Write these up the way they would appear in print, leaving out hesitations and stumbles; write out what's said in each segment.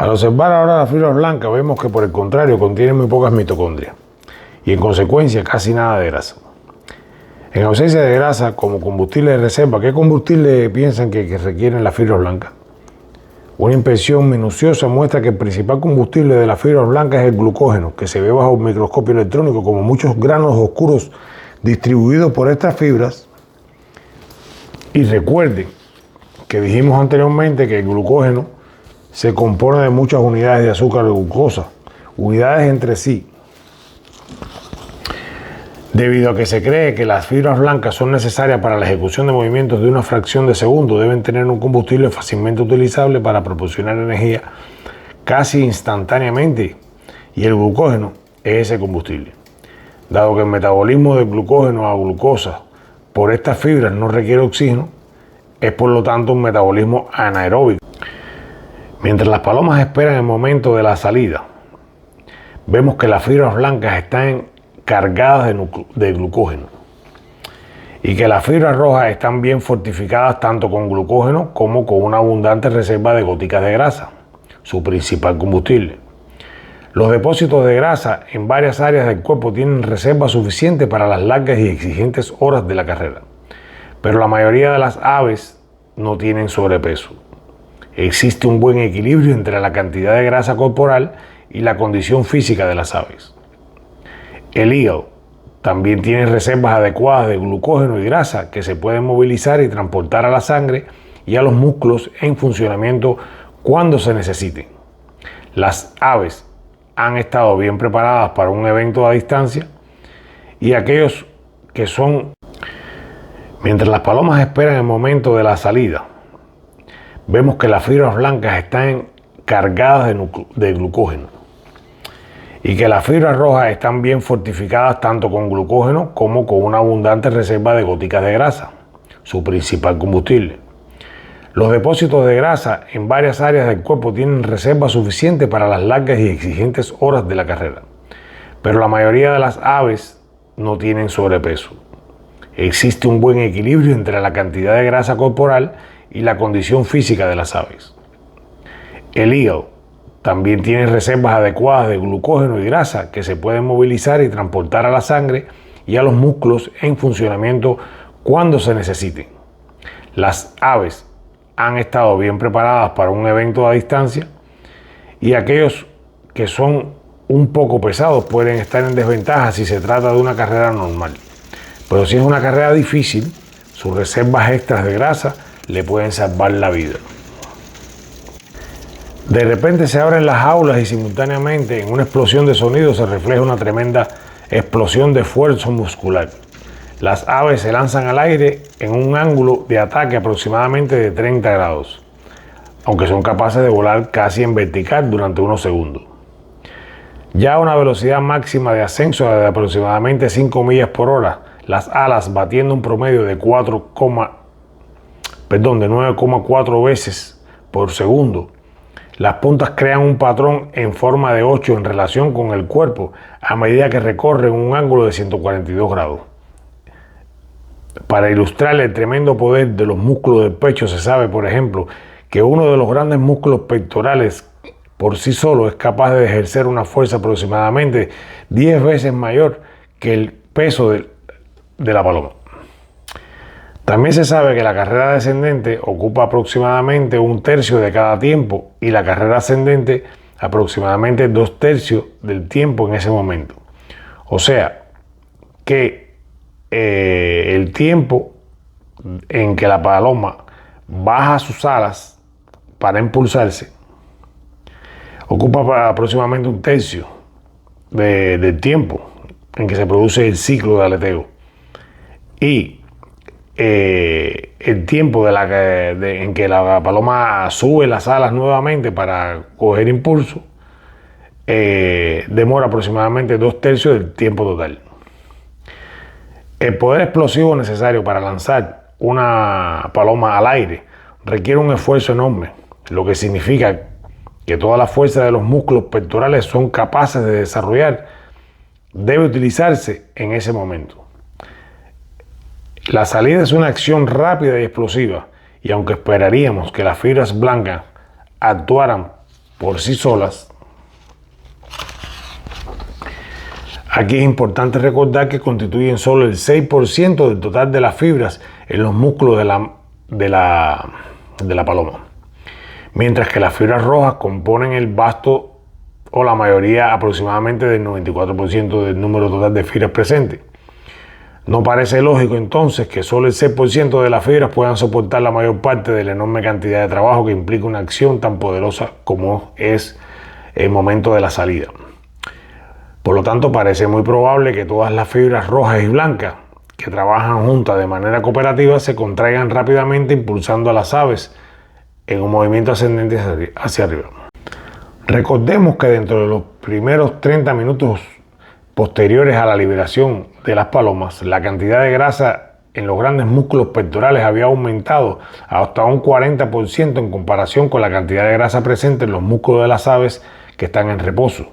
Al observar ahora las fibras blancas vemos que por el contrario contienen muy pocas mitocondrias y en consecuencia casi nada de grasa. En ausencia de grasa como combustible de reserva, ¿qué combustible piensan que requieren las fibras blancas? Una inspección minuciosa muestra que el principal combustible de las fibras blancas es el glucógeno, que se ve bajo un microscopio electrónico como muchos granos oscuros distribuidos por estas fibras. Y recuerden que dijimos anteriormente que el glucógeno se compone de muchas unidades de azúcar de glucosa, unidades entre sí. Debido a que se cree que las fibras blancas son necesarias para la ejecución de movimientos de una fracción de segundo, deben tener un combustible fácilmente utilizable para proporcionar energía casi instantáneamente, y el glucógeno es ese combustible. Dado que el metabolismo del glucógeno a glucosa por estas fibras no requiere oxígeno, es por lo tanto un metabolismo anaeróbico. Mientras las palomas esperan el momento de la salida, vemos que las fibras blancas están cargadas de glucógeno y que las fibras rojas están bien fortificadas tanto con glucógeno como con una abundante reserva de goticas de grasa, su principal combustible. Los depósitos de grasa en varias áreas del cuerpo tienen reserva suficiente para las largas y exigentes horas de la carrera, pero la mayoría de las aves no tienen sobrepeso. Existe un buen equilibrio entre la cantidad de grasa corporal y la condición física de las aves. El hígado también tiene reservas adecuadas de glucógeno y grasa que se pueden movilizar y transportar a la sangre y a los músculos en funcionamiento cuando se necesiten. Las aves han estado bien preparadas para un evento a distancia y aquellos que son, mientras las palomas esperan el momento de la salida, vemos que las fibras blancas están cargadas de glucógeno y que las fibras rojas están bien fortificadas tanto con glucógeno como con una abundante reserva de goticas de grasa, su principal combustible. Los depósitos de grasa en varias áreas del cuerpo tienen reserva suficiente para las largas y exigentes horas de la carrera, pero la mayoría de las aves no tienen sobrepeso. Existe un buen equilibrio entre la cantidad de grasa corporal y la condición física de las aves. El hígado también tiene reservas adecuadas de glucógeno y grasa que se pueden movilizar y transportar a la sangre y a los músculos en funcionamiento cuando se necesiten. Las aves han estado bien preparadas para un evento a distancia y aquellos que son un poco pesados pueden estar en desventaja si se trata de una carrera normal. Pero si es una carrera difícil, sus reservas extras de grasa le pueden salvar la vida. De repente se abren las jaulas y simultáneamente en una explosión de sonido se refleja una tremenda explosión de esfuerzo muscular. Las aves se lanzan al aire en un ángulo de ataque aproximadamente de 30 grados, aunque son capaces de volar casi en vertical durante unos segundos. Ya a una velocidad máxima de ascenso de aproximadamente 5 millas por hora, las alas batiendo un promedio de 9,4 veces por segundo, las puntas crean un patrón en forma de 8 en relación con el cuerpo a medida que recorren un ángulo de 142 grados. Para ilustrar el tremendo poder de los músculos del pecho, se sabe, por ejemplo, que uno de los grandes músculos pectorales por sí solo es capaz de ejercer una fuerza aproximadamente 10 veces mayor que el peso de la paloma. También se sabe que la carrera descendente ocupa aproximadamente 1/3 de cada tiempo y la carrera ascendente aproximadamente 2/3 del tiempo en ese momento. O sea que el tiempo en que la paloma baja sus alas para impulsarse ocupa aproximadamente 1/3 del tiempo en que se produce el ciclo de aleteo. Y el tiempo en que la paloma sube las alas nuevamente para coger impulso demora aproximadamente 2/3 del tiempo total. El poder explosivo necesario para lanzar una paloma al aire requiere un esfuerzo enorme, lo que significa que toda la fuerza de los músculos pectorales son capaces de desarrollar debe utilizarse en ese momento. La salida es una acción rápida y explosiva, y aunque esperaríamos que las fibras blancas actuaran por sí solas, aquí es importante recordar que constituyen solo el 6% del total de las fibras en los músculos de la paloma, mientras que las fibras rojas componen el vasto o la mayoría, aproximadamente del 94% del número total de fibras presentes. No parece lógico entonces que solo el 6% de las fibras puedan soportar la mayor parte de la enorme cantidad de trabajo que implica una acción tan poderosa como es el momento de la salida. Por lo tanto, parece muy probable que todas las fibras rojas y blancas que trabajan juntas de manera cooperativa se contraigan rápidamente, impulsando a las aves en un movimiento ascendente hacia arriba. Recordemos que dentro de los primeros 30 minutos posteriores a la liberación de las palomas, la cantidad de grasa en los grandes músculos pectorales había aumentado hasta un 40% en comparación con la cantidad de grasa presente en los músculos de las aves que están en reposo.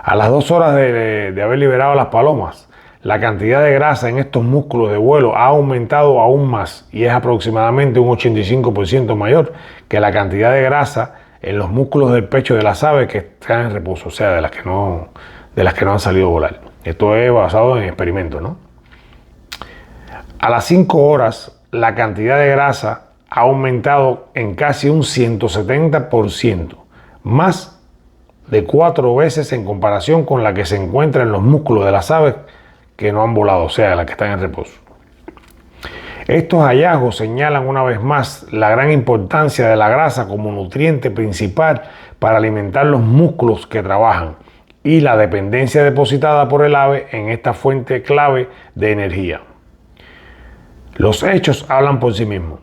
A las 2 horas de haber liberado a las palomas, la cantidad de grasa en estos músculos de vuelo ha aumentado aún más y es aproximadamente un 85% mayor que la cantidad de grasa en los músculos del pecho de las aves que están en reposo, o sea, de las que no han salido a volar. Esto es basado en experimentos, ¿no? A las 5 horas, la cantidad de grasa ha aumentado en casi un 170%, más de 4 veces en comparación con la que se encuentra en los músculos de las aves que no han volado, o sea, las que están en reposo. Estos hallazgos señalan una vez más la gran importancia de la grasa como nutriente principal para alimentar los músculos que trabajan y la dependencia depositada por el ave en esta fuente clave de energía. Los hechos hablan por sí mismos.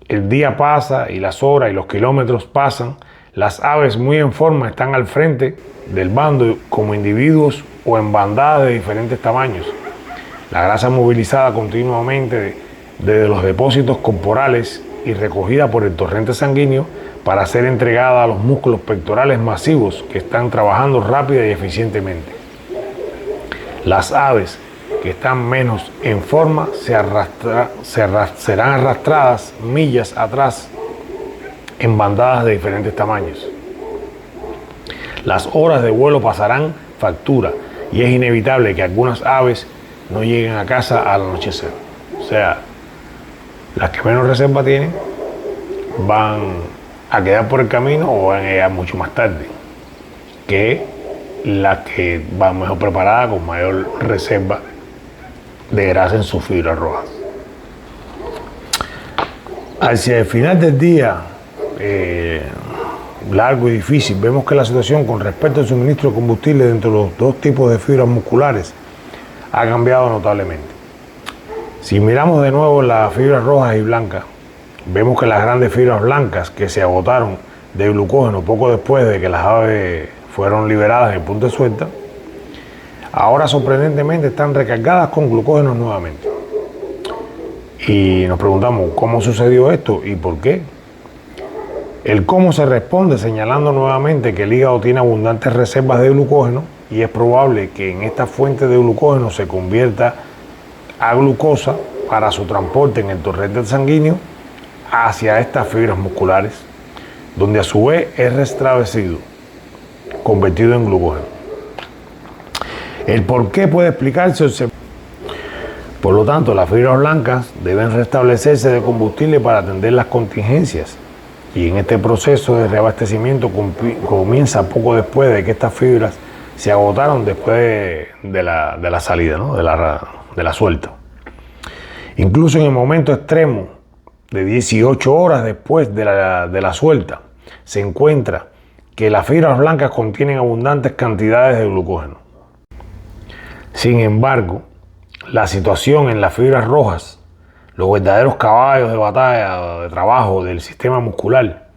El día pasa y las horas y los kilómetros pasan. Las aves muy en forma están al frente del bando como individuos o en bandadas de diferentes tamaños. La grasa movilizada continuamente desde los depósitos corporales y recogida por el torrente sanguíneo para ser entregada a los músculos pectorales masivos que están trabajando rápida y eficientemente. Las aves que están menos en forma serán arrastradas millas atrás en bandadas de diferentes tamaños. Las horas de vuelo pasarán factura y es inevitable que algunas aves no lleguen a casa al anochecer. O sea, las que menos reserva tienen van a quedar por el camino o van a llegar mucho más tarde que las que van mejor preparadas con mayor reserva de grasa en sus fibras rojas. Hacia el final del día largo y difícil, vemos que la situación con respecto al suministro de combustible dentro de los dos tipos de fibras musculares ha cambiado notablemente. Si miramos de nuevo las fibras rojas y blancas, vemos que las grandes fibras blancas que se agotaron de glucógeno poco después de que las aves fueron liberadas en punta suelta, ahora sorprendentemente están recargadas con glucógeno nuevamente. Y nos preguntamos cómo sucedió esto y por qué. El cómo se responde señalando nuevamente que el hígado tiene abundantes reservas de glucógeno y es probable que en esta fuente de glucógeno se convierta a glucosa para su transporte en el torrente sanguíneo hacia estas fibras musculares, donde a su vez es restabelecido, convertido en glucógeno. El por qué puede explicarse. Por lo tanto, las fibras blancas deben restablecerse de combustible para atender las contingencias. Y en este proceso de reabastecimiento comienza poco después de que estas fibras se agotaron después de la salida, ¿no? de la suelta. Incluso en el momento extremo de 18 horas después de la suelta, se encuentra que las fibras blancas contienen abundantes cantidades de glucógeno. Sin embargo, la situación en las fibras rojas, los verdaderos caballos de batalla, de trabajo del sistema muscular,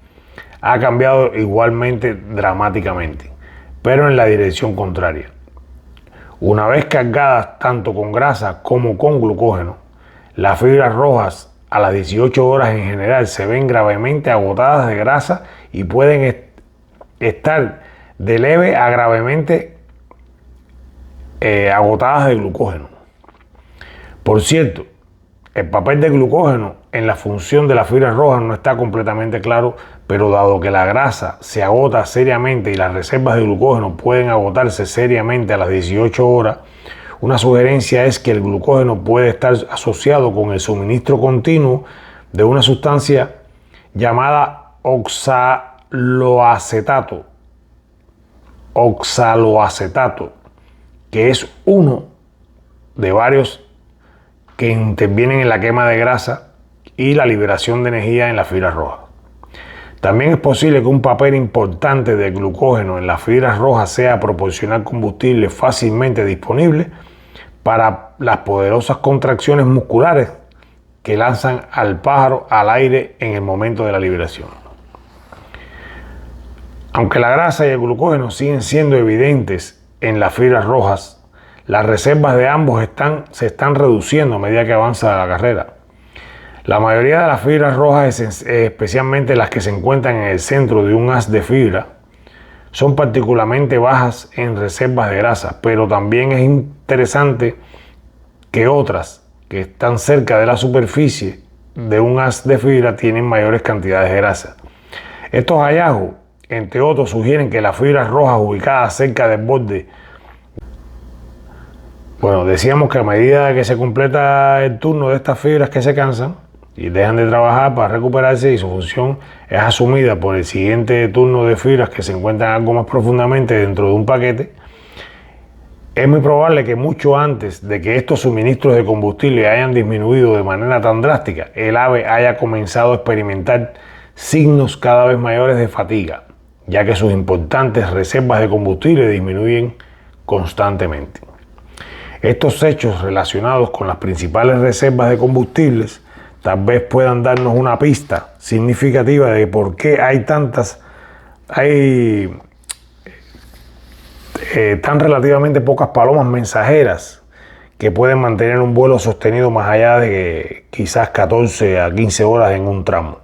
ha cambiado igualmente dramáticamente, pero en la dirección contraria. Una vez cargadas tanto con grasa como con glucógeno, las fibras rojas a las 18 horas en general se ven gravemente agotadas de grasa y pueden estar de leve a gravemente agotadas de glucógeno. Por cierto, El papel de glucógeno en la función de las fibras rojas no está completamente claro, pero dado que la grasa se agota seriamente y las reservas de glucógeno pueden agotarse seriamente a las 18 horas, una sugerencia es que el glucógeno puede estar asociado con el suministro continuo de una sustancia llamada oxaloacetato, que es uno de varios que intervienen en la quema de grasa y la liberación de energía en las fibras rojas. También es posible que un papel importante de glucógeno en las fibras rojas sea proporcionar combustible fácilmente disponible para las poderosas contracciones musculares que lanzan al pájaro al aire en el momento de la liberación. Aunque la grasa y el glucógeno siguen siendo evidentes en las fibras rojas, las reservas de ambos se están reduciendo a medida que avanza la carrera. La mayoría de las fibras rojas, especialmente las que se encuentran en el centro de un haz de fibra, son particularmente bajas en reservas de grasa, pero también es interesante que otras que están cerca de la superficie de un haz de fibra tienen mayores cantidades de grasa. Estos hallazgos, entre otros, sugieren que las fibras rojas ubicadas cerca del borde. Bueno, decíamos que a medida que se completa el turno de estas fibras que se cansan y dejan de trabajar para recuperarse y su función es asumida por el siguiente turno de fibras que se encuentran algo más profundamente dentro de un paquete, es muy probable que mucho antes de que estos suministros de combustible hayan disminuido de manera tan drástica, el ave haya comenzado a experimentar signos cada vez mayores de fatiga, ya que sus importantes reservas de combustible disminuyen constantemente. Estos hechos relacionados con las principales reservas de combustibles tal vez puedan darnos una pista significativa de por qué hay tan relativamente pocas palomas mensajeras que pueden mantener un vuelo sostenido más allá de quizás 14 a 15 horas en un tramo.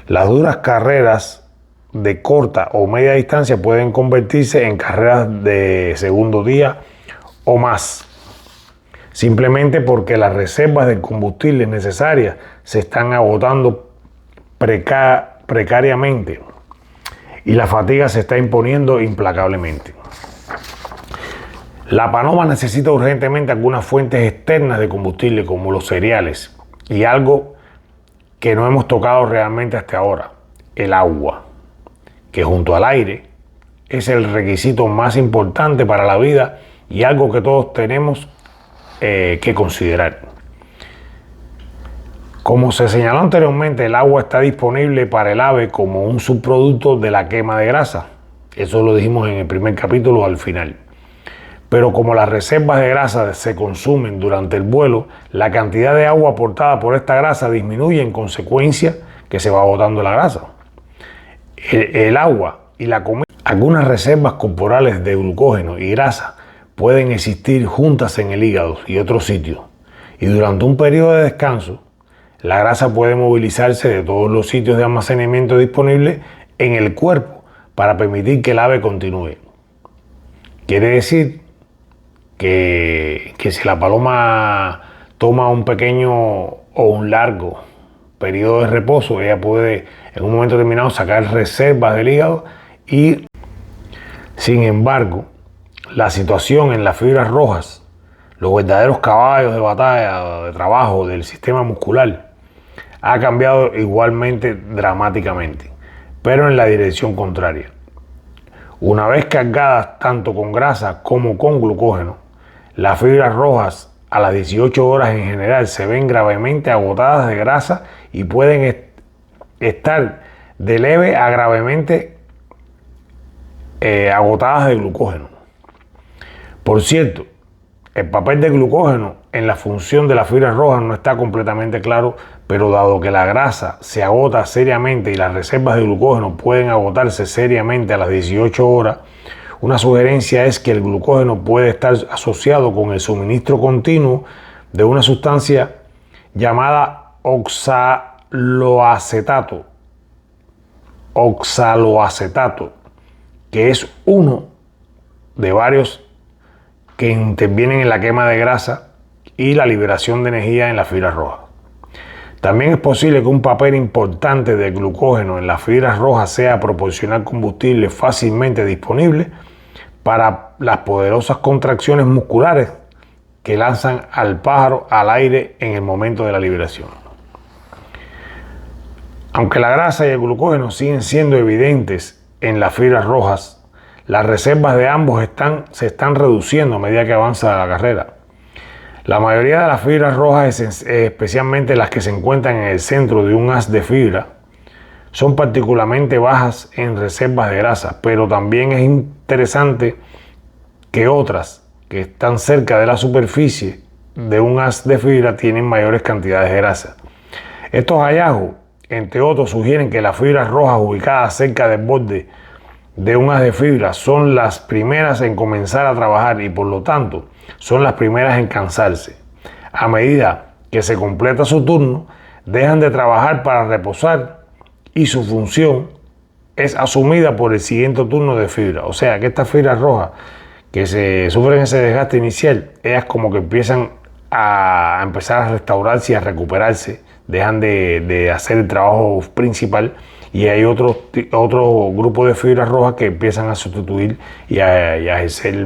Las duras carreras de corta o media distancia pueden convertirse en carreras de segundo día o más, simplemente porque las reservas de combustible necesarias se están agotando precariamente y la fatiga se está imponiendo implacablemente. La paloma necesita urgentemente algunas fuentes externas de combustible como los cereales y algo que no hemos tocado realmente hasta ahora, el agua, que junto al aire es el requisito más importante para la vida y algo que todos tenemos que considerar. Como se señaló anteriormente, el agua está disponible para el ave como un subproducto de la quema de grasa. Eso lo dijimos en el primer capítulo al final. Pero como las reservas de grasa se consumen durante el vuelo, la cantidad de agua aportada por esta grasa disminuye en consecuencia que se va agotando la grasa. El agua y la comida, algunas reservas corporales de glucógeno y grasa pueden existir juntas en el hígado y otros sitios. Y durante un periodo de descanso, la grasa puede movilizarse de todos los sitios de almacenamiento disponibles en el cuerpo para permitir que el ave continúe. Quiere decir que si la paloma toma un pequeño o un largo periodo de reposo, ella puede en un momento determinado sacar reservas del hígado y, sin embargo, la situación en las fibras rojas, los verdaderos caballos de batalla, de trabajo del sistema muscular, ha cambiado igualmente dramáticamente, pero en la dirección contraria. Una vez cargadas tanto con grasa como con glucógeno, las fibras rojas a las 18 horas en general se ven gravemente agotadas de grasa y pueden estar de leve a gravemente agotadas de glucógeno. Por cierto, el papel de glucógeno en la función de las fibras rojas no está completamente claro, pero dado que la grasa se agota seriamente y las reservas de glucógeno pueden agotarse seriamente a las 18 horas, una sugerencia es que el glucógeno puede estar asociado con el suministro continuo de una sustancia llamada oxaloacetato, que es uno de varios que intervienen en la quema de grasa y la liberación de energía en las fibras rojas. También es posible que un papel importante de glucógeno en las fibras rojas sea proporcionar combustible fácilmente disponible para las poderosas contracciones musculares que lanzan al pájaro al aire en el momento de la liberación. Aunque la grasa y el glucógeno siguen siendo evidentes en las fibras rojas, las reservas de ambos se están reduciendo a medida que avanza la carrera. La mayoría de las fibras rojas, especialmente las que se encuentran en el centro de un haz de fibra, son particularmente bajas en reservas de grasa, pero también es interesante que otras que están cerca de la superficie de un haz de fibra tienen mayores cantidades de grasa. Estos hallazgos, entre otros, sugieren que las fibras rojas ubicadas cerca del borde de un haz de fibra son las primeras en comenzar a trabajar y por lo tanto son las primeras en cansarse. A medida que se completa su turno, dejan de trabajar para reposar y su función es asumida por el siguiente turno de fibra. O sea que estas fibras rojas que se sufren ese desgaste inicial, ellas como que empiezan a empezar a restaurarse y a recuperarse, dejan de hacer el trabajo principal y hay otro grupo de fibras rojas que empiezan a sustituir y a ejercer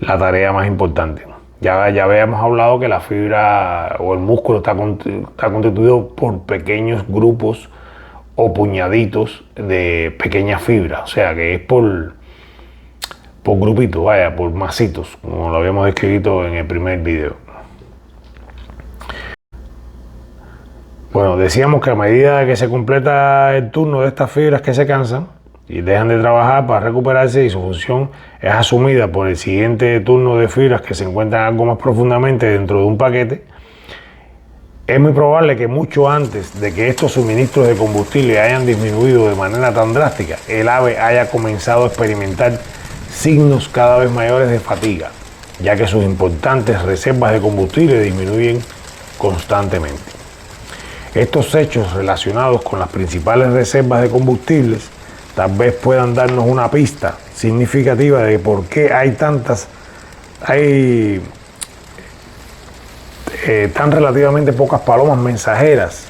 la tarea más importante. Ya habíamos hablado que la fibra o el músculo está constituido por pequeños grupos o puñaditos de pequeñas fibras, o sea que es por grupitos, por masitos, como lo habíamos descrito en el primer video. Bueno, decíamos que a medida que se completa el turno de estas fibras que se cansan y dejan de trabajar para recuperarse y su función es asumida por el siguiente turno de fibras que se encuentran algo más profundamente dentro de un paquete, es muy probable que mucho antes de que estos suministros de combustible hayan disminuido de manera tan drástica, el ave haya comenzado a experimentar signos cada vez mayores de fatiga, ya que sus importantes reservas de combustible disminuyen constantemente. Estos hechos relacionados con las principales reservas de combustibles tal vez puedan darnos una pista significativa de por qué hay tan relativamente pocas palomas mensajeras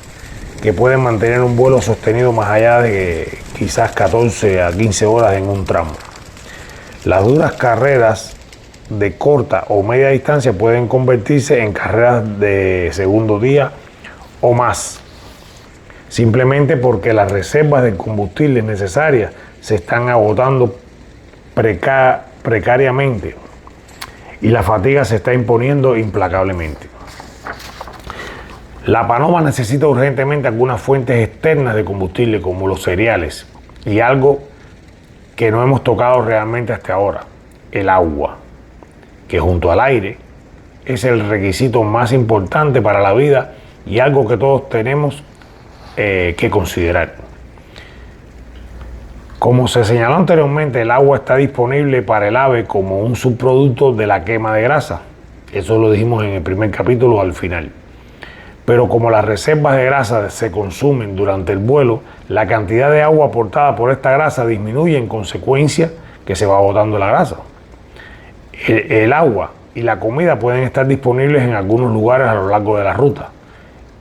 que pueden mantener un vuelo sostenido más allá de quizás 14 a 15 horas en un tramo. Las duras carreras de corta o media distancia pueden convertirse en carreras de segundo día o más, simplemente porque las reservas de combustible necesarias se están agotando precariamente y la fatiga se está imponiendo implacablemente. La paloma necesita urgentemente algunas fuentes externas de combustible como los cereales y algo que no hemos tocado realmente hasta ahora, el agua, que junto al aire es el requisito más importante para la vida y algo que todos tenemos que considerar. Como se señaló anteriormente, el agua está disponible para el ave como un subproducto de la quema de grasa. Eso lo dijimos en el primer capítulo al final. Pero como las reservas de grasa se consumen durante el vuelo, la cantidad de agua aportada por esta grasa disminuye en consecuencia que se va botando la grasa. El agua y la comida pueden estar disponibles en algunos lugares a lo largo de la ruta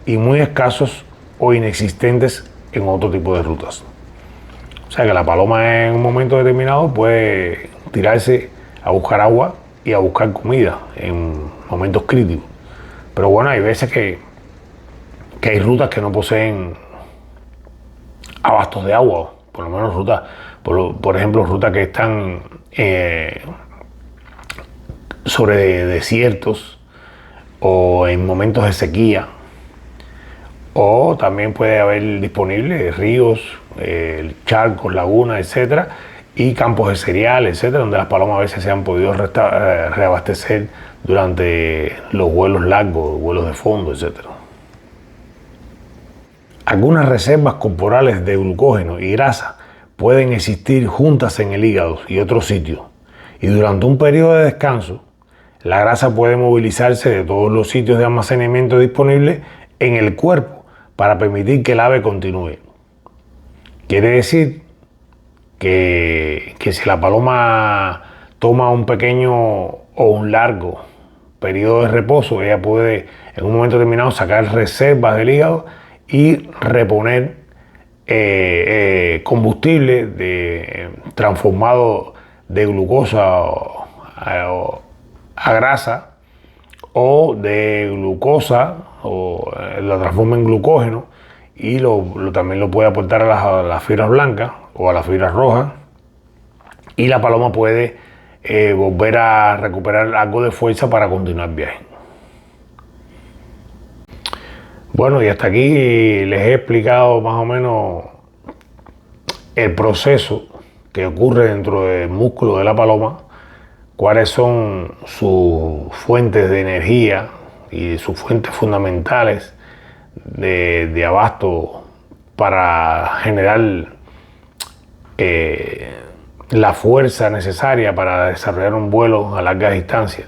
y muy escasos o inexistentes en otro tipo de rutas. O sea que la paloma en un momento determinado puede tirarse a buscar agua y a buscar comida en momentos críticos. Pero bueno, hay veces que hay rutas que no poseen abastos de agua, por lo menos rutas, por ejemplo, rutas que están sobre desiertos o en momentos de sequía, o también puede haber disponible ríos, charcos, lagunas, etcétera, y campos de cereal, etcétera, donde las palomas a veces se han podido reabastecer durante los vuelos largos, vuelos de fondo, etcétera. Algunas reservas corporales de glucógeno y grasa pueden existir juntas en el hígado y otros sitios, y durante un periodo de descanso, la grasa puede movilizarse de todos los sitios de almacenamiento disponibles en el cuerpo para permitir que el ave continúe. Quiere decir que si la paloma toma un pequeño o un largo periodo de reposo, ella puede en un momento determinado sacar reservas del hígado y reponer combustible transformado de glucosa a grasa, o de glucosa, o lo transforma en glucógeno, y también lo puede aportar a las fibras blancas o a las fibras rojas, y la paloma puede volver a recuperar algo de fuerza para continuar el viaje. Bueno, y hasta aquí les he explicado más o menos el proceso que ocurre dentro del músculo de la paloma, cuáles son sus fuentes de energía y sus fuentes fundamentales de abasto para generar la fuerza necesaria para desarrollar un vuelo a larga distancia.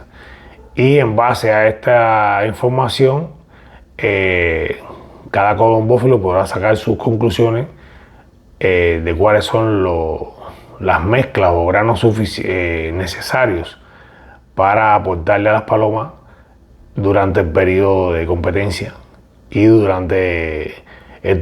Y en base a esta información, cada colombófilo podrá sacar sus conclusiones de cuáles son las mezclas o granos necesarios para aportarle a las palomas durante el periodo de competencia y durante el